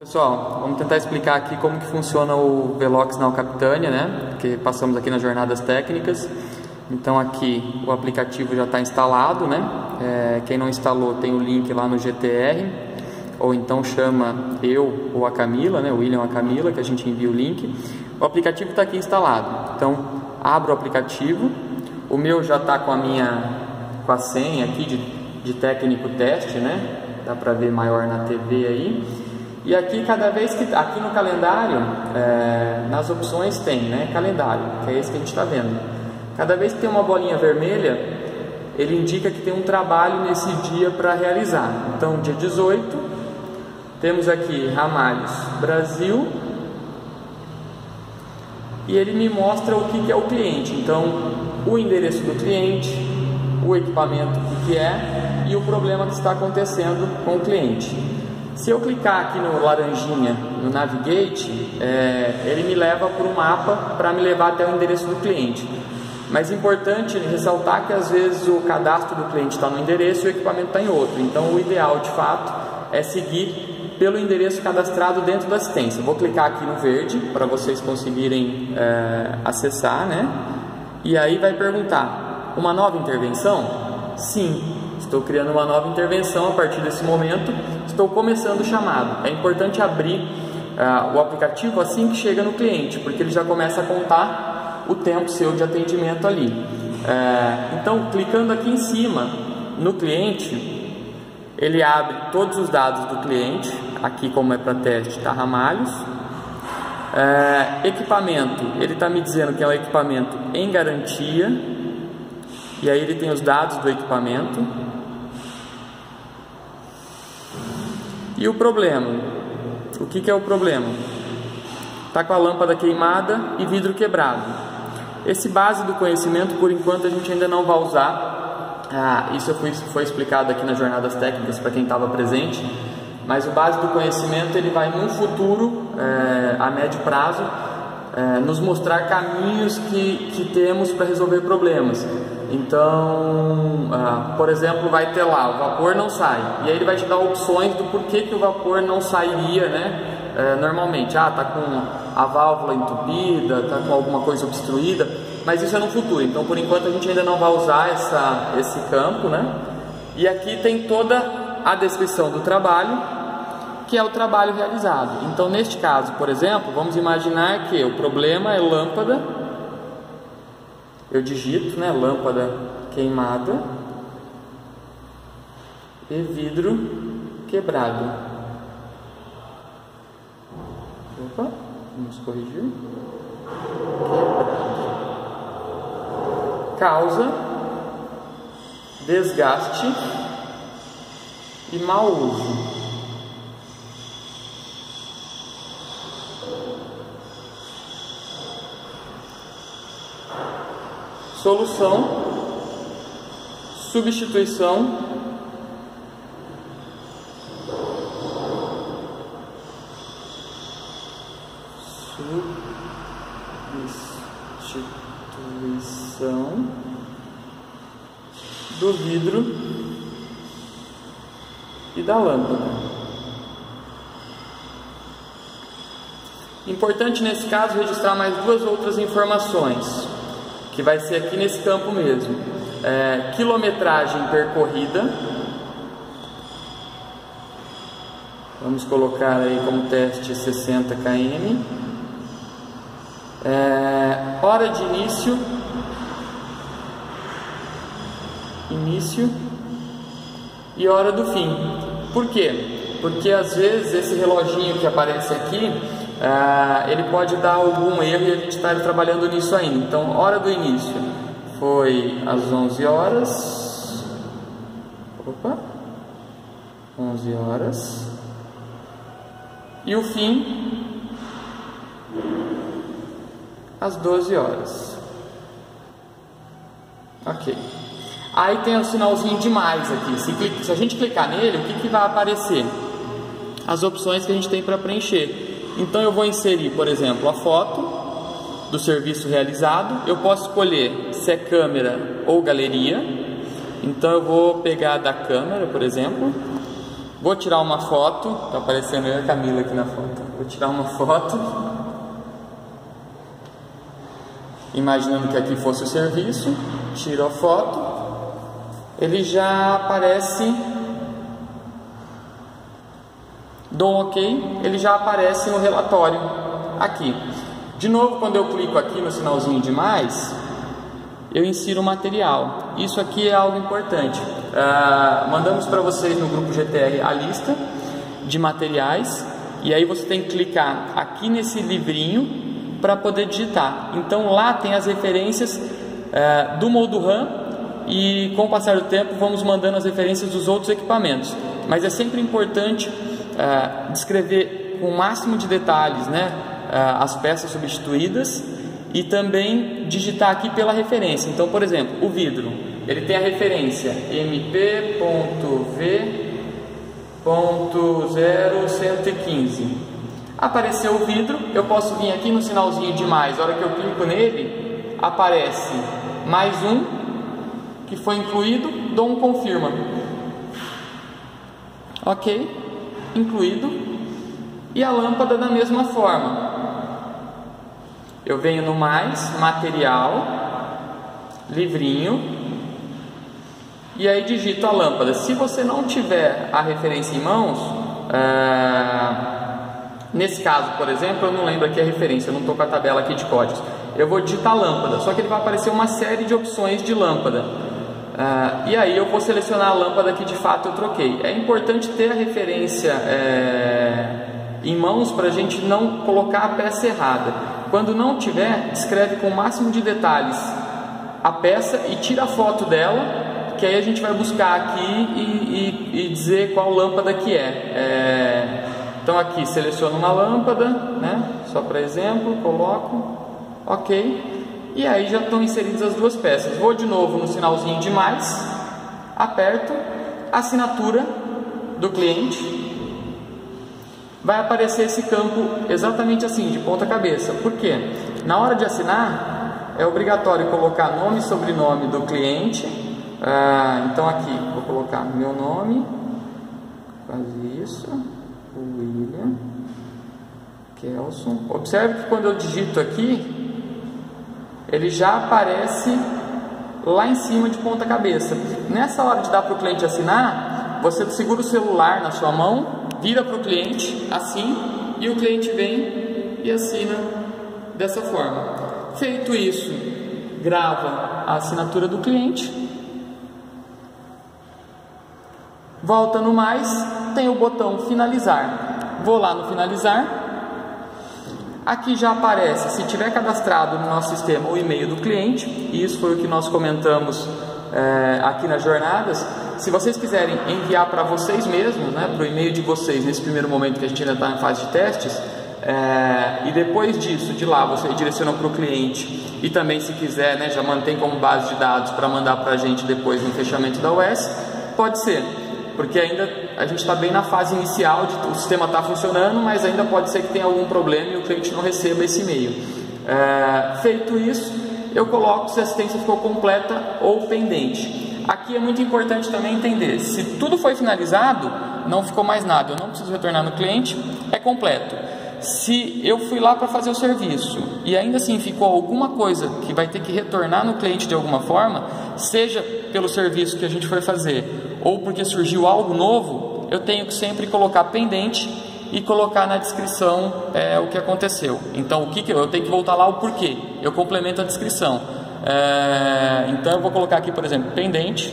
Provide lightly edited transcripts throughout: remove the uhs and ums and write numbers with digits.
Pessoal, vamos tentar explicar aqui como que funciona o Velox Now Capitânia, né? Que passamos aqui nas jornadas técnicas. Então aqui o aplicativo já está instalado, né? Quem não instalou tem o link lá no GTR, ou então chama eu ou a Camila, né? O William ou a Camila, que a gente envia o link. O aplicativo está aqui instalado. Então abro o aplicativo. O meu já está com a senha aqui de técnico teste, né? Dá para ver maior na TV aí. E aqui, cada vez que aqui no calendário, nas opções tem, né, calendário, que é esse que a gente está vendo. Cada vez que tem uma bolinha vermelha, ele indica que tem um trabalho nesse dia para realizar. Então, dia 18, temos aqui Ramalhos Brasil, e ele me mostra o que é o cliente. Então, o endereço do cliente, o equipamento que é e o problema que está acontecendo com o cliente. Se eu clicar aqui no laranjinha, no Navigate, ele me leva para um mapa para me levar até o endereço do cliente. Mas é importante ressaltar que às vezes o cadastro do cliente está no endereço e o equipamento está em outro. Então o ideal de fato é seguir pelo endereço cadastrado dentro da assistência. Vou clicar aqui no verde para vocês conseguirem acessar, né? E aí vai perguntar, uma nova intervenção? Sim. Estou criando uma nova intervenção a partir desse momento, estou começando o chamado. É importante abrir o aplicativo assim que chega no cliente, porque ele já começa a contar o tempo seu de atendimento ali. Então, clicando aqui em cima no cliente, ele abre todos os dados do cliente. Aqui, como é para teste, está Ramalhos. Equipamento, ele está me dizendo que é um equipamento em garantia, e aí ele tem os dados do equipamento. E o problema? O que é o problema? Está com a lâmpada queimada e vidro quebrado. Esse base do conhecimento, por enquanto, a gente ainda não vai usar. Isso foi explicado aqui nas jornadas técnicas para quem estava presente. Mas o base do conhecimento ele vai, no futuro, a médio prazo, nos mostrar caminhos que temos para resolver problemas. Então, por exemplo, vai ter lá, o vapor não sai, e aí ele vai te dar opções do porquê que o vapor não sairia, né? Normalmente, tá com a válvula entupida, tá com alguma coisa obstruída, mas isso é no futuro. Então, por enquanto, a gente ainda não vai usar esse campo, né? E aqui tem toda a descrição do trabalho, que é o trabalho realizado. Então, neste caso, por exemplo, vamos imaginar que o problema é lâmpada. Eu digito, né, lâmpada queimada e vidro quebrado. Opa, vamos corrigir. Quebrado. Causa, desgaste e mau uso. Solução, substituição, do vidro e da lâmpada. Importante nesse caso registrar mais duas outras informações, que vai ser aqui nesse campo mesmo. Quilometragem percorrida, vamos colocar aí como teste 60 km. Hora de início e hora do fim. Por quê? Porque às vezes esse reloginho que aparece aqui, ele pode dar algum erro e a gente está trabalhando nisso ainda. Então, hora do início foi às 11 horas. Opa! 11 horas. E o fim às 12 horas. Ok. Aí tem um sinalzinho de mais aqui. Se a gente clicar nele, o que vai aparecer? As opções que a gente tem para preencher. Então eu vou inserir, por exemplo, a foto do serviço realizado. Eu posso escolher se é câmera ou galeria. Então eu vou pegar da câmera, por exemplo, Vou tirar uma foto, está aparecendo eu e a Camila aqui na foto. Vou tirar uma foto, imaginando que aqui fosse o serviço. Tiro a foto, ele já aparece, dou um OK, ele já aparece no relatório aqui. De novo, quando eu clico aqui no sinalzinho de mais, eu insiro o material. Isso aqui é algo importante. Mandamos para vocês no grupo GTR a lista de materiais, e aí você tem que clicar aqui nesse livrinho para poder digitar. Então lá tem as referências do Moldurham, e com o passar do tempo vamos mandando as referências dos outros equipamentos. Mas é sempre importante descrever com o máximo de detalhes, né, as peças substituídas, e também digitar aqui pela referência. Então, por exemplo, o vidro, ele tem a referência MP.V.0115. Apareceu o vidro, eu posso vir aqui no sinalzinho de mais. A hora que eu clico nele, aparece mais um que foi incluído, dou um confirma. OK, incluído. E a lâmpada da mesma forma. Eu venho no mais, material, livrinho, e aí digito a lâmpada. Se você não tiver a referência em mãos, nesse caso, por exemplo, eu não lembro aqui a referência, eu não estou com a tabela aqui de códigos. Eu vou digitar lâmpada, só que ele vai aparecer uma série de opções de lâmpada. E aí eu vou selecionar a lâmpada que de fato eu troquei. É importante ter a referência em mãos para a gente não colocar a peça errada. Quando não tiver, escreve com o máximo de detalhes a peça e tira a foto dela, que aí a gente vai buscar aqui e dizer qual lâmpada que é. Então aqui seleciono uma lâmpada, né? Só para exemplo, coloco, OK, e aí já estão inseridas as duas peças. Vou de novo no sinalzinho de mais, aperto, assinatura do cliente. Vai aparecer esse campo exatamente assim, de ponta cabeça. Por quê? Na hora de assinar, é obrigatório colocar nome e sobrenome do cliente. Então aqui, vou colocar meu nome, quase isso, William Kelson. Observe que quando eu digito aqui, ele já aparece lá em cima de ponta cabeça. Nessa hora de dar para o cliente assinar, você segura o celular na sua mão, vira para o cliente assim, e o cliente vem e assina dessa forma. Feito isso, grava a assinatura do cliente, volta no mais, tem o botão finalizar. Vou lá no finalizar, aqui já aparece, se tiver cadastrado no nosso sistema, o e-mail do cliente, e isso foi o que nós comentamos aqui nas jornadas. Se vocês quiserem enviar para vocês mesmos, né, para o e-mail de vocês, nesse primeiro momento que a gente ainda está em fase de testes, e depois disso, de lá, você direciona para o cliente, e também, se quiser, né, já mantém como base de dados para mandar para a gente depois no fechamento da US, pode ser, porque ainda a gente está bem na fase inicial, o sistema está funcionando, mas ainda pode ser que tenha algum problema e o cliente não receba esse e-mail. Feito isso, eu coloco se a assistência ficou completa ou pendente. Aqui é muito importante também entender, se tudo foi finalizado, não ficou mais nada, eu não preciso retornar no cliente, é completo. Se eu fui lá para fazer o serviço e ainda assim ficou alguma coisa que vai ter que retornar no cliente de alguma forma, seja pelo serviço que a gente foi fazer ou porque surgiu algo novo, eu tenho que sempre colocar pendente e colocar na descrição o que aconteceu. Então eu tenho que voltar lá o porquê, eu complemento a descrição. Então eu vou colocar aqui, por exemplo, pendente,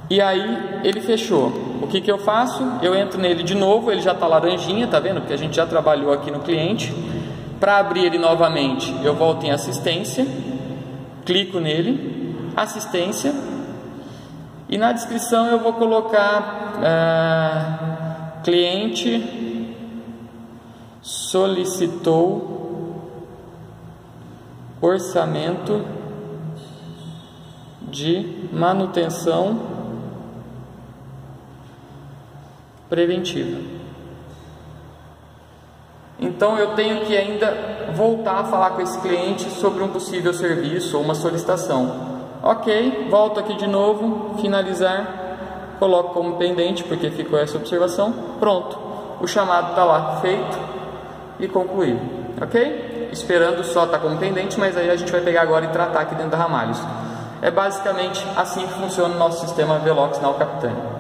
e aí ele fechou. O que eu faço? Eu entro nele de novo, ele já está laranjinha, tá vendo? Porque a gente já trabalhou aqui no cliente. Para abrir ele novamente, eu volto em assistência, clico nele, assistência, e na descrição eu vou colocar cliente solicitou orçamento de manutenção preventiva. Então eu tenho que ainda voltar a falar com esse cliente sobre um possível serviço ou uma solicitação. Ok, volto aqui de novo, finalizar, coloco como pendente, porque ficou essa observação, pronto, o chamado está lá feito e concluído, ok? Esperando só estar como pendente, mas aí a gente vai pegar agora e tratar aqui dentro da Ramalhos. É basicamente assim que funciona o nosso sistema Velox Now Capitânia.